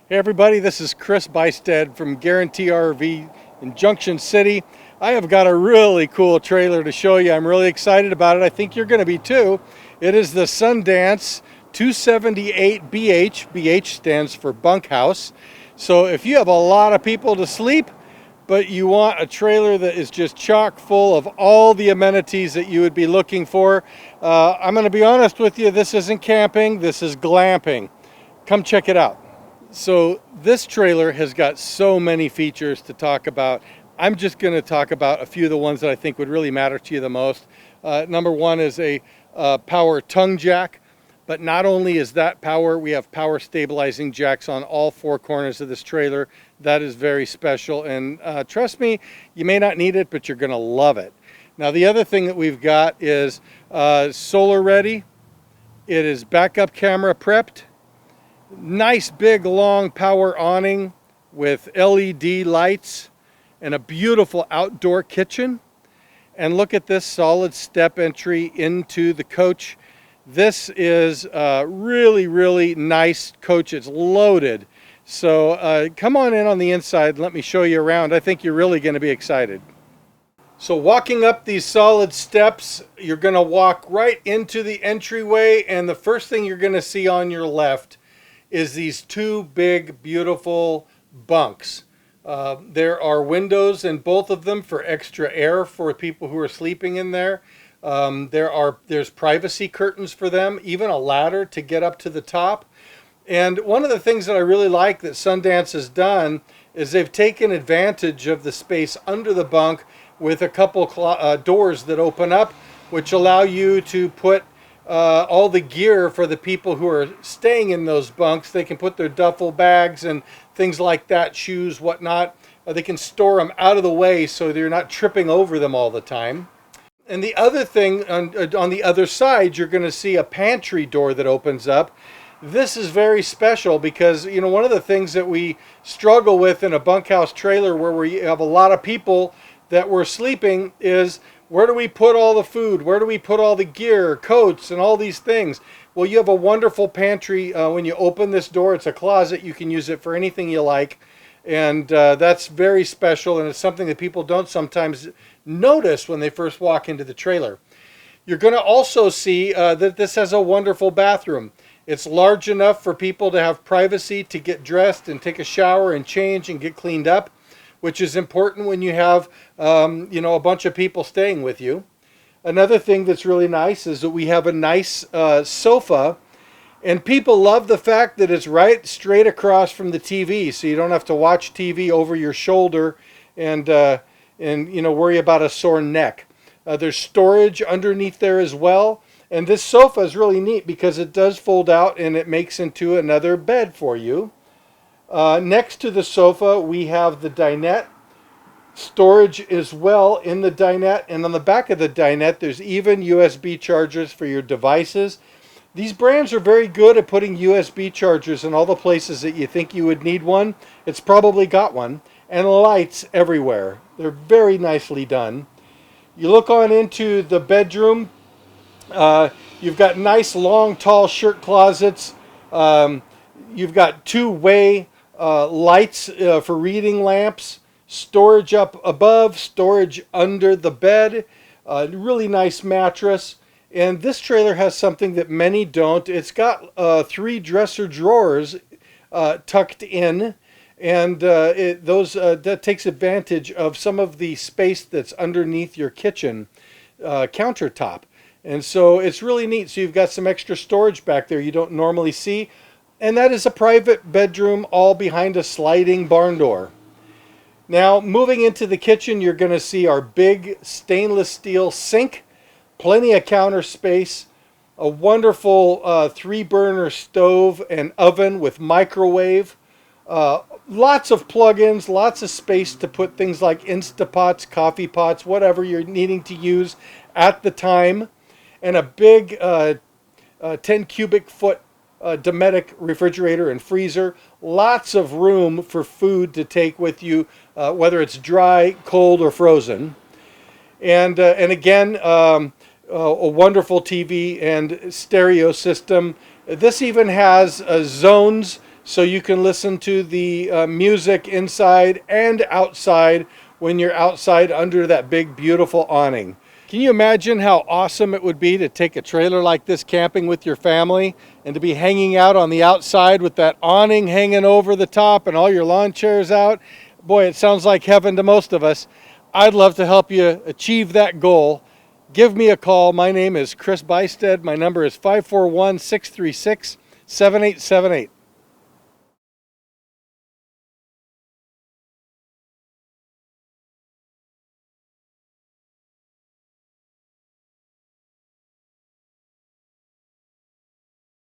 Hey everybody, this is Chris.Buystedt from Guaranty RV in Junction City. I have got a really cool trailer to show you. I'm really excited about it. I think you're going to be too. It is the Sundance 278BH. BH stands for bunkhouse. So if you have a lot of people to sleep, but you want a trailer that is just chock full of all the amenities that you would be looking for, I'm going to be honest with you, this isn't camping, this is glamping. Come check it out. So this trailer has got so many features to talk about. I'm just going to talk about a few of the ones that I think would really matter to you the most. Number one is a power tongue jack, but not only is that power, we have power stabilizing jacks on all four corners of this trailer. That is very special, and trust me, you may not need it, but you're going to love it. Now the other thing that we've got is solar ready. It is backup camera prepped. Nice big long power awning with LED lights and a beautiful outdoor kitchen. And look at this solid step entry into the coach. This is a really nice coach. It's loaded. So come on in on the inside and let me show you around. I think you're really going to be excited. So walking up these solid steps, you're going to walk right into the entryway, and the first thing you're going to see on your left is these two big, beautiful bunks. There are windows in both of them for extra air for people who are sleeping in there. There's privacy curtains for them, even a ladder to get up to the top. And one of the things that I really like that Sundance has done is they've taken advantage of the space under the bunk with a couple doors that open up, which allow you to put all the gear for the people who are staying in those bunks. They can put their duffel bags and things like that, shoes, whatnot. They can store them out of the way so they're not tripping over them all the time. And the other thing, on the other side, you're going to see a pantry door that opens up. This is very special because, you know, one of the things that we struggle with in a bunkhouse trailer where we have a lot of people that we're sleeping is, where do we put all the food? Where do we put all the gear, coats, and all these things? Well, you have a wonderful pantry. When you open this door, it's a closet. You can use it for anything you like. And that's very special, and it's something that people don't sometimes notice when they first walk into the trailer. You're going to also see that this has a wonderful bathroom. It's large enough for people to have privacy to get dressed and take a shower and change and get cleaned up, which is important when you have a bunch of people staying with you. Another thing that's really nice is that we have a nice sofa, and people love the fact that it's right straight across from the TV, so you don't have to watch TV over your shoulder and worry about a sore neck. There's storage underneath there as well, and this sofa is really neat because it does fold out and it makes into another bed for you. Next to the sofa, we have the dinette. Storage as well in the dinette, and on the back of the dinette, there's even USB chargers for your devices. These brands are very good at putting USB chargers in all the places that you think you would need one. It's probably got one. And lights everywhere. They're very nicely done. You look on into the bedroom. You've got nice, long, tall shirt closets. You've got two-way lights for reading lamps, storage up above, storage under the bed, really nice mattress. And this trailer has something that many don't. It's got 3 dresser drawers tucked in, and that takes advantage of some of the space that's underneath your kitchen countertop. And so it's really neat. So you've got some extra storage back there you don't normally see. And that is a private bedroom all behind a sliding barn door. Now, moving into the kitchen, you're going to see our big stainless steel sink, plenty of counter space, a wonderful 3-burner stove and oven with microwave, lots of plug-ins, lots of space to put things like Instapots, coffee pots, whatever you're needing to use at the time, and a big 10 cubic foot Dometic refrigerator and freezer. Lots of room for food to take with you, whether it's dry, cold, or frozen. And again, a wonderful TV and stereo system. This even has zones so you can listen to the music inside and outside when you're outside under that big, beautiful awning. Can you imagine how awesome it would be to take a trailer like this camping with your family and to be hanging out on the outside with that awning hanging over the top and all your lawn chairs out? Boy, it sounds like heaven to most of us. I'd love to help you achieve that goal. Give me a call. My name is Chris.Buystedt. My number is 541-636-7878.